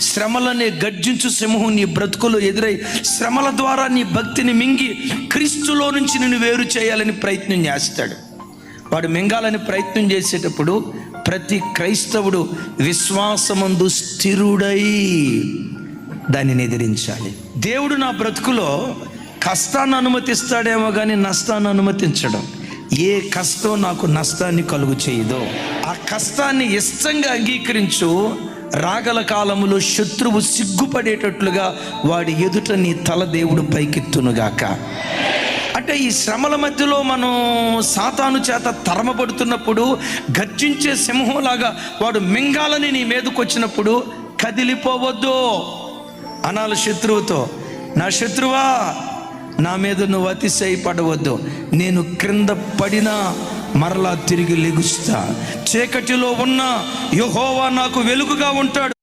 శ్రమలనే గర్జించు సింహం నీ బ్రతుకులో ఎదురై శ్రమల ద్వారా నీ భక్తిని మింగి క్రీస్తులో నుంచి నిన్ను వేరు చేయాలని ప్రయత్నం చేస్తాడు. వాడు మింగాలని ప్రయత్నం చేసేటప్పుడు ప్రతి క్రైస్తవుడు విశ్వాసమందు స్థిరుడై దానిని ఎదిరించాలి. దేవుడు నా బ్రతుకులో కష్టాన్ని అనుమతిస్తాడేమో కానీ నష్టాన్ని అనుమతించడం. ఏ కష్టం నాకు నష్టాన్ని కలుగు చేయదో ఆ కష్టాన్ని ఇష్టంగా అంగీకరించు. రాగల కాలములో శత్రువు సిగ్గుపడేటట్లుగా వాడి ఎదుట నీ తల దేవుడు పైకెత్తునుగాక. అంటే ఈ శ్రమల మధ్యలో మనం సాతాను చేత తరమబడుతున్నప్పుడు గర్జించే సింహంలాగా వాడు మింగాలని నీ మీదకు వచ్చినప్పుడు కదిలిపోవద్దు అనాలి శత్రువుతో. నా శత్రువా, నా మీద నువ్వు అతిశయపడవద్దు. నేను క్రింద పడినా మరలా తిరిగి లెగుస్తా. చీకటిలో ఉన్న యెహోవా నాకు వెలుగుగా ఉంటాడు.